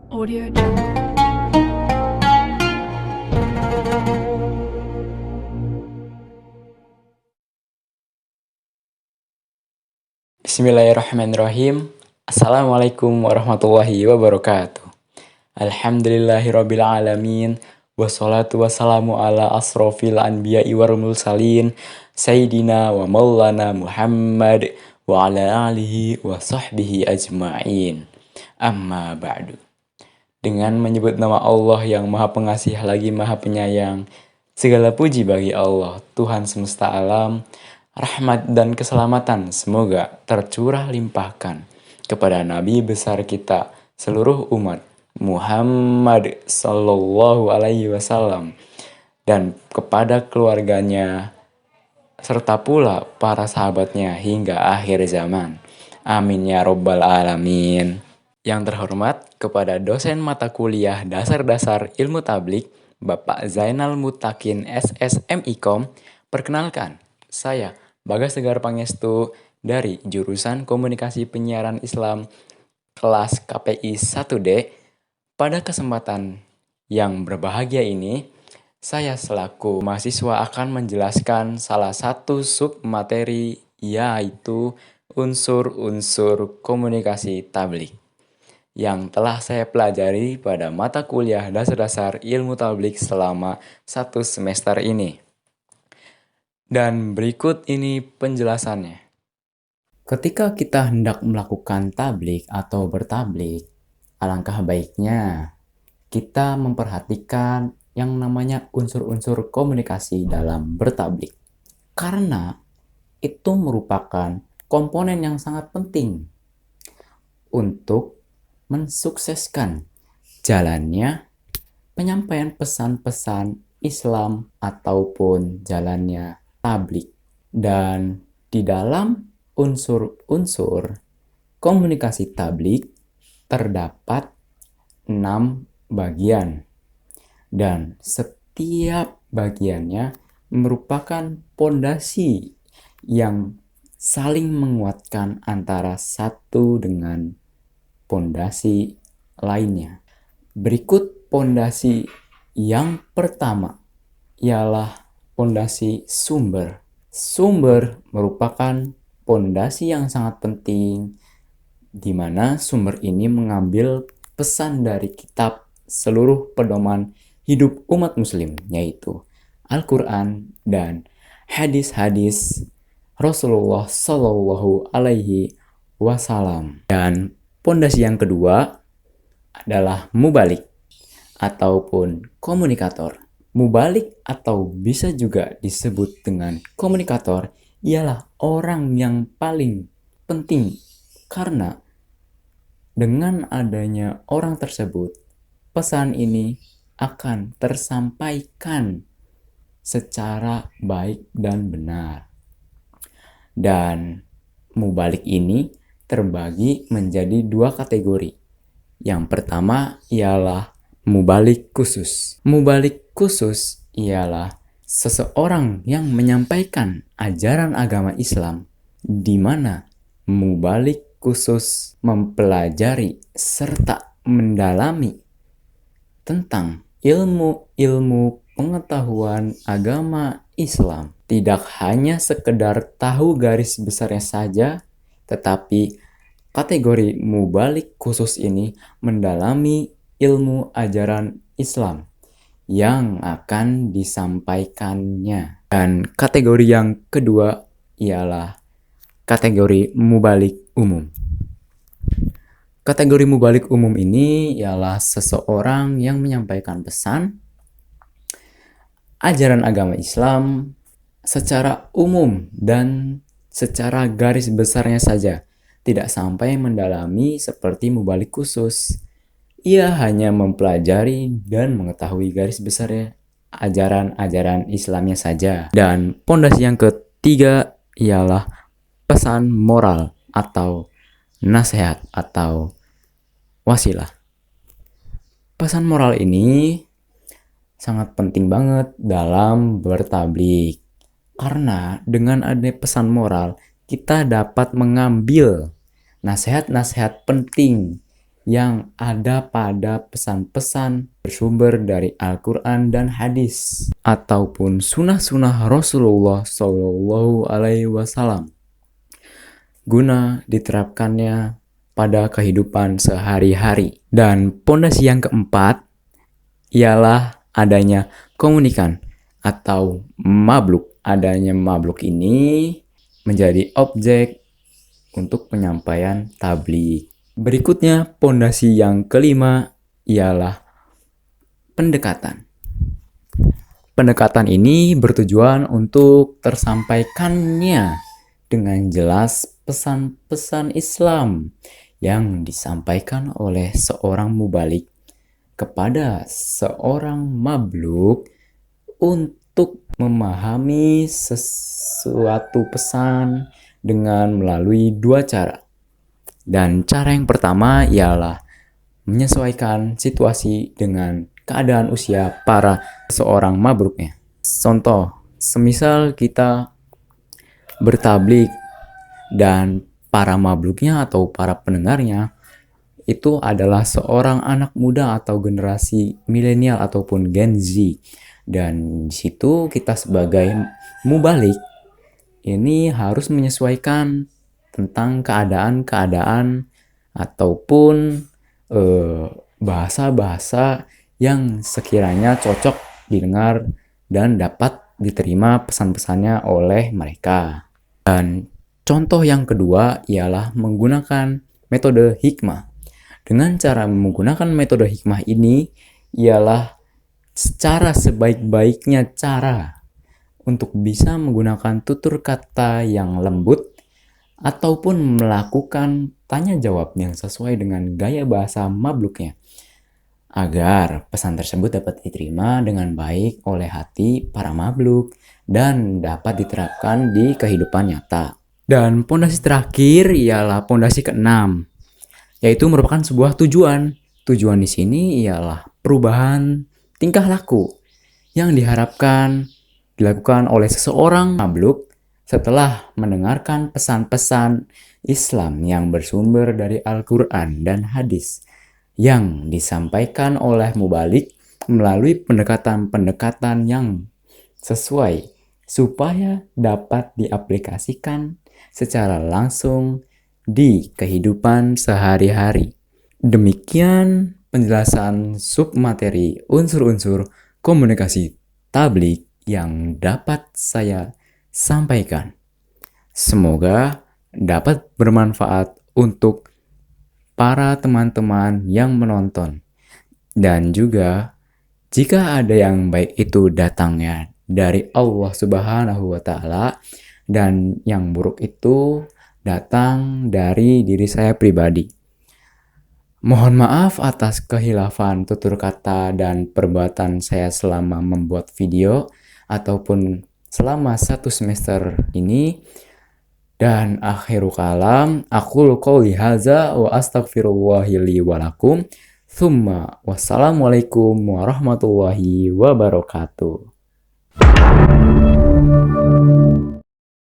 Audio Jungle. Bismillahirrahmanirrahim. Assalamualaikum warahmatullahi wabarakatuh. Alhamdulillahirabbil alamin. Wassalatu wassalamu ala asrofil anbiya'i wal mursalin Sayyidina wa maulana Muhammad wa ala alihi wa sahbihi ajma'in. Amma ba'du. Dengan menyebut nama Allah yang Maha Pengasih lagi Maha Penyayang, segala puji bagi Allah, Tuhan semesta alam. Rahmat dan keselamatan semoga tercurah limpahkan kepada Nabi besar kita, seluruh umat Muhammad Sallallahu Alaihi Wasallam, dan kepada keluarganya, serta pula para sahabatnya hingga akhir zaman. Amin ya robbal alamin. Yang terhormat kepada dosen mata kuliah dasar-dasar ilmu tablik, Bapak Zainal Mutakin SSMIKOM. Perkenalkan, saya Bagas Tegar Pangestu dari jurusan Komunikasi Penyiaran Islam kelas KPI 1D. Pada kesempatan yang berbahagia ini, saya selaku mahasiswa akan menjelaskan salah satu sub materi, yaitu unsur-unsur komunikasi tablik yang telah saya pelajari pada mata kuliah dasar-dasar ilmu tablik selama 1 semester ini. Dan berikut ini penjelasannya. Ketika kita hendak melakukan tablik atau bertablik, alangkah baiknya kita memperhatikan yang namanya unsur-unsur komunikasi dalam bertablik. Karena itu merupakan komponen yang sangat penting untuk mensukseskan jalannya penyampaian pesan-pesan Islam ataupun jalannya tablik. Dan di dalam unsur-unsur komunikasi tablik terdapat 6 bagian, dan setiap bagiannya merupakan pondasi yang saling menguatkan antara satu dengan pondasi lainnya. Berikut pondasi yang pertama ialah pondasi sumber. Sumber merupakan pondasi yang sangat penting, di mana sumber ini mengambil pesan dari kitab seluruh pedoman hidup umat muslim, yaitu Al-Quran dan hadis-hadis Rasulullah Sallallahu Alaihi Wasallam. Dan pondasi yang kedua adalah mubalik ataupun komunikator. Mubalik atau bisa juga disebut dengan komunikator ialah orang yang paling penting, karena dengan adanya orang tersebut, pesan ini akan tersampaikan secara baik dan benar. Dan mubalik ini terbagi menjadi 2 kategori. Yang pertama ialah mubalik khusus. Mubalik khusus ialah seseorang yang menyampaikan ajaran agama Islam, di mana mubalik khusus mempelajari serta mendalami tentang ilmu-ilmu pengetahuan agama Islam. Tidak hanya sekedar tahu garis besarnya saja, tetapi kategori mubalik khusus ini mendalami ilmu ajaran Islam yang akan disampaikannya. Dan kategori yang kedua ialah kategori mubalik umum. Kategori mubalik umum ini ialah seseorang yang menyampaikan pesan ajaran agama Islam secara umum dan secara garis besarnya saja, tidak sampai mendalami seperti mubalik khusus. Ia hanya mempelajari dan mengetahui garis besarnya ajaran-ajaran Islamnya saja. Dan pondasi yang ketiga ialah pesan moral atau nasihat atau wasilah. Pesan moral ini sangat penting banget dalam bertablik, karena dengan adanya pesan moral kita dapat mengambil nasihat-nasihat penting yang ada pada pesan-pesan bersumber dari Al-Quran dan hadis ataupun sunnah-sunnah Rasulullah Shallallahu Alaihi Wasallam guna diterapkannya pada kehidupan sehari-hari. Dan pondasi yang keempat ialah adanya komunikan atau mabluk. Adanya mabluk ini menjadi objek untuk penyampaian tabligh. Berikutnya, pondasi yang kelima ialah pendekatan. Pendekatan ini bertujuan untuk tersampaikannya dengan jelas pesan-pesan Islam yang disampaikan oleh seorang mubalik kepada seorang mabluk untuk memahami sesuatu pesan dengan melalui dua cara. Dan cara yang pertama ialah menyesuaikan situasi dengan keadaan usia para seorang mabluknya. Contoh, semisal kita bertablik dan para mabluknya atau para pendengarnya itu adalah seorang anak muda atau generasi milenial ataupun Gen Z. Dan di situ kita sebagai mubalik ini harus menyesuaikan tentang keadaan-keadaan ataupun bahasa-bahasa yang sekiranya cocok didengar dan dapat diterima pesan-pesannya oleh mereka. Dan contoh yang kedua ialah menggunakan metode hikmah. Dengan cara menggunakan metode hikmah ini ialah secara sebaik-baiknya cara untuk bisa menggunakan tutur kata yang lembut ataupun melakukan tanya jawab yang sesuai dengan gaya bahasa mabluknya agar pesan tersebut dapat diterima dengan baik oleh hati para mabluk dan dapat diterapkan di kehidupan nyata. Dan pondasi terakhir ialah pondasi keenam, yaitu merupakan sebuah tujuan. Tujuan di sini ialah perubahan tingkah laku yang diharapkan dilakukan oleh seseorang mabluk setelah mendengarkan pesan-pesan Islam yang bersumber dari Al-Quran dan hadis yang disampaikan oleh mubalik melalui pendekatan-pendekatan yang sesuai supaya dapat diaplikasikan secara langsung di kehidupan sehari-hari. Demikian penjelasan submateri unsur-unsur komunikasi tabligh yang dapat saya sampaikan. Semoga dapat bermanfaat untuk para teman-teman yang menonton. Dan juga jika ada yang baik itu datangnya dari Allah Subhanahu wa Ta'ala dan yang buruk itu datang dari diri saya pribadi. Mohon maaf atas kehilafan tutur kata dan perbuatan saya selama membuat video ataupun selama 1 semester ini. Dan akhiru kalam, aqulu qouli hadza wa astaghfirullahi li wa lakum. Tsumma wassalamualaikum warahmatullahi wabarakatuh.